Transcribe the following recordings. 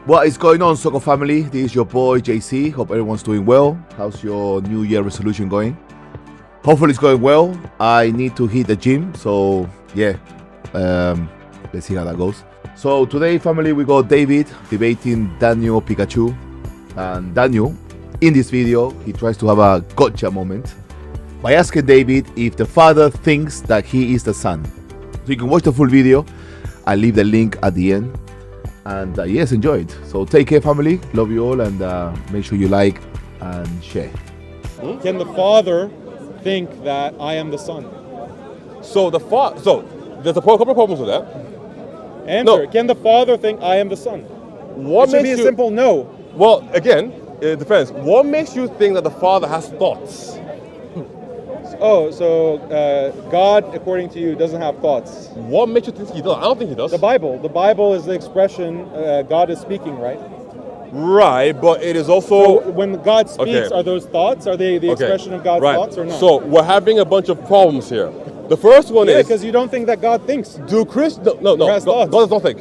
What is going on, Soccer family? This is your boy JC. Hope everyone's doing well. How's your New Year resolution going? Hopefully it's going well. I need to hit the gym, so yeah, let's see how that goes. So today, family, we got David debating Daniel Pikachu. And Daniel, in this video, he tries to have a gotcha moment by asking David if the father thinks that he is the son. So you can watch the full video. I'll leave the link at the end. And yes, enjoy it. So take care, family. Love you all, and make sure you like and share. Can the father think that I am the son? So there's a couple of problems with that. Answer. No. Can the father think I am the son? What It should be a simple no. Well, again, it depends. What makes you think that the father has thoughts? Oh, so God, according to you, doesn't have thoughts. What makes you think he does? I don't think he does. The Bible is the expression God is speaking, right? Right, but it is So also when God speaks, Okay. are those thoughts? Are they the expression of God's right. thoughts or not? So we're having a bunch of problems here. The first one yeah, is because you don't think that God thinks. do Christians? No. Has God thoughts. does not think.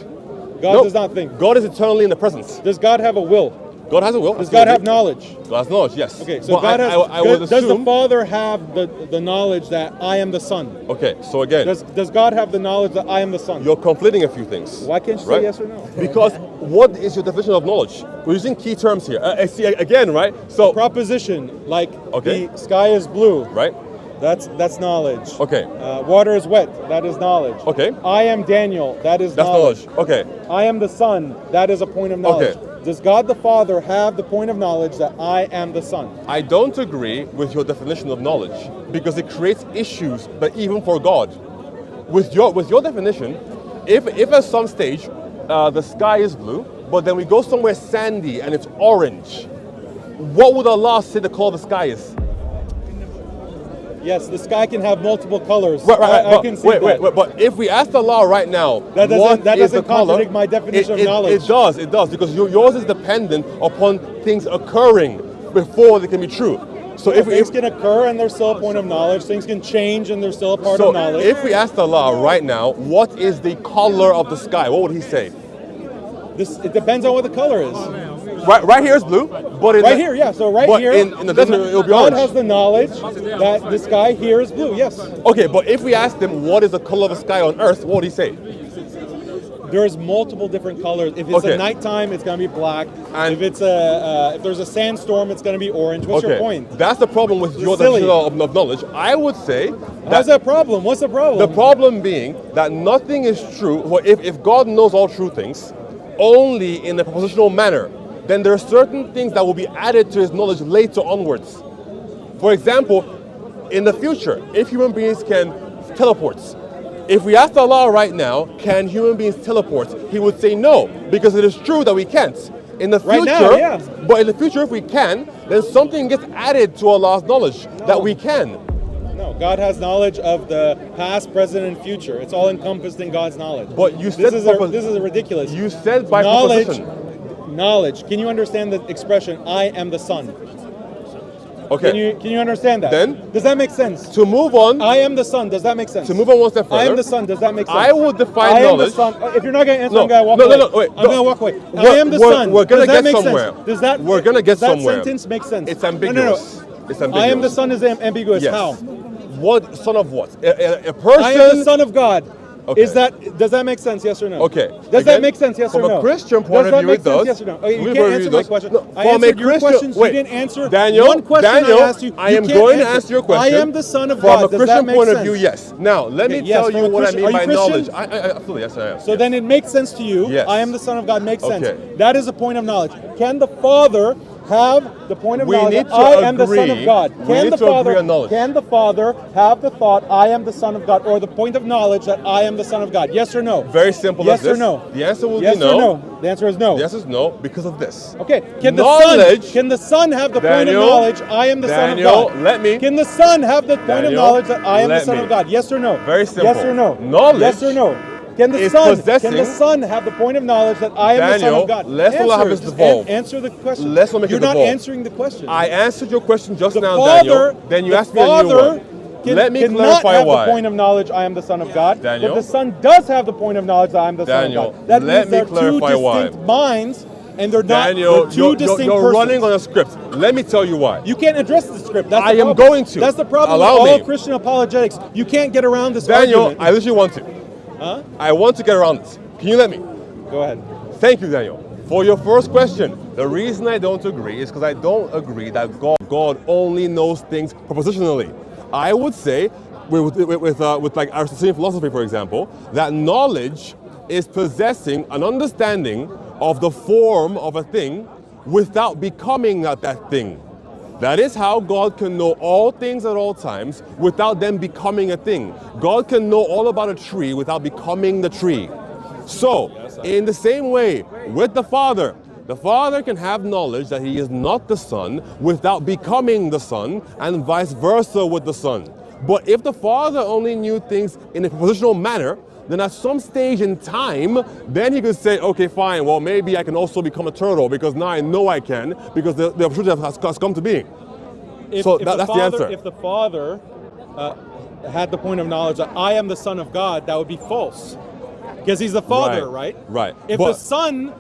God No. does not think. God is eternally in the presence. Does God have a will? God has a will. Does God have knowledge? God has knowledge. Yes. Okay, so But God has. I would does the assume. Father have the knowledge that I am the Son? Okay. So again, Does God have the knowledge that I am the Son? you're conflating a few things. Why can't you say right? yes or no? Because what is your definition of knowledge? We're using key terms here. See again, right? So Proposition like Okay. the sky is blue. right. That's knowledge. Okay. Water is wet. That is knowledge. Okay. I am Daniel. That is That's knowledge. Okay. I am the Son. That is a point of knowledge. Okay. Does God the Father have the point of knowledge that I am the Son? I don't agree with your definition of knowledge because it creates issues, but even for God. With your definition, if at some stage the sky is blue, but then we go somewhere sandy and it's orange, what would Allah say the color of the sky is? Yes, the sky can have multiple colors. Right. I can see that. Wait. But if we ask Allah right now, That what doesn't is the color? contradict my definition of knowledge. It does, because yours is dependent upon things occurring before they can be true. So if Things can occur and there's still a point of knowledge. Things can change and there's still a part of knowledge. if we asked Allah right now, what is the color of the sky? What would He say? It depends on what the color is. Right here is blue, but Right here, yeah. So right but here, in the desert it'll be God orange. has the knowledge that the sky here is blue. Yes, Okay, but if we asked him what is the color of the sky on Earth, what would he say? there's multiple different colors. If it's Okay. a nighttime, it's gonna be black. And- if it's if there's a sandstorm, it's gonna be orange. What's your point? That's the problem with your Silly. definition of knowledge. I would say How's that problem? What's the problem? the problem being that nothing is true. Well, if God knows all true things only in a propositional manner, then there are certain things that will be added to His knowledge later onwards. For example, in the future, if human beings can teleport, if we asked Allah right now, can human beings teleport? He would say no, because it is true that we can't. In the Right future, now, yeah. but in the future, if we can, then something gets added to Allah's knowledge that we can. No, God has knowledge of the past, present, and future. It's all encompassed in God's knowledge. But you said this is ridiculous. You said by knowledge. proposition. Knowledge. Can you understand the expression "I am the Son"? Okay. Can you understand that? Then? Does that make sense? To move on, I am the Son. Does that make sense? to move on one step further, I am the Son. Does that make sense? I would define I am the knowledge. Son. If you're not going to answer, No, I'm going to walk no, away. no, wait, I'm going to walk away. I We're- am the we're- Son. we're gonna Does that get make somewhere. sense? Does that? We're gonna get does somewhere. That sentence make sense? It's ambiguous. No. It's ambiguous. I am the Son is ambiguous. Yes. How? What son of what? A person. I am the Son of God. Okay. Does that make sense? Yes or no? Okay. Does Again, that make sense? Yes or from no? a Christian point Does of that view, make it sense? does. Yes or no? Okay, you From a can't point of answer view, my it does. question. No, I from a answered your Christian- questions. wait, You didn't answer Daniel, one question Daniel, I asked you. I You am can't going to answer your question. I am the Son of From God. a Does Christian that make point sense? of view, yes. Now, let me Okay, yes, tell from you a what I Christian- mean are you by Christian? knowledge. I absolutely, yes, I am. So then it makes sense to you. Yes. I am the Son of God makes sense. Okay. That is a point of knowledge. Can the Father have the point of We knowledge need that to I am the Son agree. of God? We Can need the to Father agree on knowledge. Can the Father have the thought I am the Son of God, or the point of knowledge that I am the Son of God? Yes or no? Very simple Yes as this. or no? The answer will Yes be no. or no? The answer is no. The answer is no because of this. Okay. Can Knowledge- the Son have the point of Daniel, knowledge I am the Son of Daniel, God? let me. Can the Son have the point of Daniel, knowledge that I am the let Son me. of God? Yes or no? Very simple. Yes or no? Knowledge Yes or no? Can the is Son possessing- have the point of knowledge that I am the Son Daniel, of God? let's not have this Just devolve. Answer the question. Let's not make it You're not devolve. answering the question. I answered your question just the now, Father, Daniel. Then you the asked me a new Father one. Can, Let me cannot clarify have why. the point of knowledge I am the Son of God. Daniel. But the Son does have the point of knowledge that I am the Daniel, Son of God. That let means there me are two clarify why. distinct minds and they're not. Daniel, They're two distinct you're persons. running on a script. Let me tell you why. You can't address the script. That's I the am problem. going to. That's the problem Allow with all me. Christian apologetics. You can't get around this Daniel, argument. I literally want to. Huh? I want to get around this. Can you let me? Go ahead. Thank you, Daniel. For your first question, the reason I don't agree is because I don't agree that God only knows things propositionally. I would say, with like Aristotelian philosophy, for example, that knowledge is possessing an understanding of the form of a thing without becoming that thing. That is how God can know all things at all times without them becoming a thing. God can know all about a tree without becoming the tree. So, in the same way, with the Father can have knowledge that he is not the Son without becoming the Son, and vice versa with the Son. But if the Father only knew things in a propositional manner, then at some stage in time, then he could say, okay, fine, well, maybe I can also become a turtle because now I know I can, because the opportunity has come to being. That's the answer. If the Father had the point of knowledge that I am the Son of God, that would be false. Because he's the Father, right? Right. If But the Son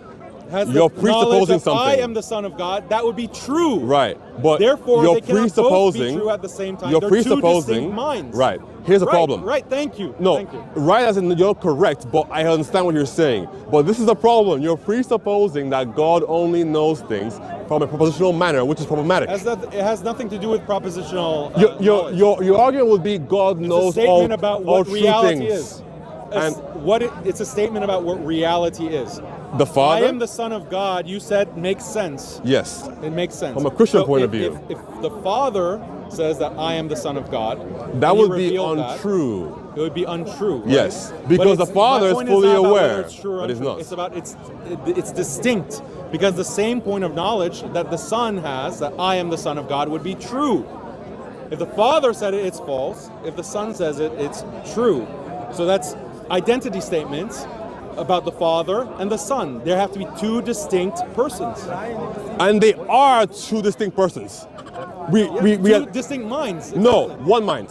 has the you're knowledge presupposing that I something. am the Son of God, that would be true. Right. But Therefore, you're they cannot both be presupposing. true at the same time. You're They're two presupposing. distinct minds. Right. Here's the problem. Right. Thank you. No, Thank you. right as in you're correct, but I understand what you're saying. But this is a problem. You're presupposing that God only knows things from a propositional manner, which is problematic. It has nothing to do with propositional. Your argument would be God knows it's a all, statement about all what true reality things. is. And It's a statement about what reality is. the Father? I am the Son of God, you said makes sense. Yes. It makes sense. From a Christian So point of view. If the Father says that I am the Son of God, That and he would be revealed that, untrue. it would be untrue. Right? Yes, But because it's- the Father my is point fully not about aware whether it's true or that he's untrue. not. It's about it's distinct, because the same point of knowledge that the Son has, that I am the Son of God, would be true. If the Father said it, it's false. If the Son says it, it's true. So that's identity statements about the Father and the Son. There have to be two distinct persons. And they are two distinct persons. We Two are, distinct minds. no, one mind.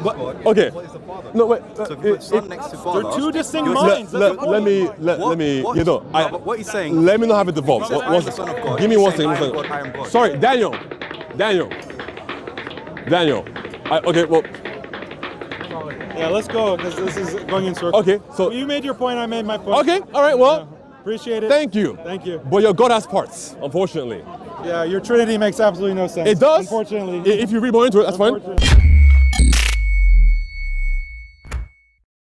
But, okay. No, wait. So if you put son next to father, They're two distinct you're minds. saying- That's the let me, What? you know, No, but what he's saying- let me not have it devolve. says, "I am the Son of God." Give me He's one saying, second. "I am God, I am God." Sorry, Daniel. Okay, well, Yeah, let's go, because this is going in circles. okay, so, You made your point, I made my point. okay, all right, well, Appreciate it. thank you. Thank you. But your God has parts, unfortunately. Yeah, your Trinity makes absolutely no sense. It does. Unfortunately. If you read more into it, that's fine. Unfortunately.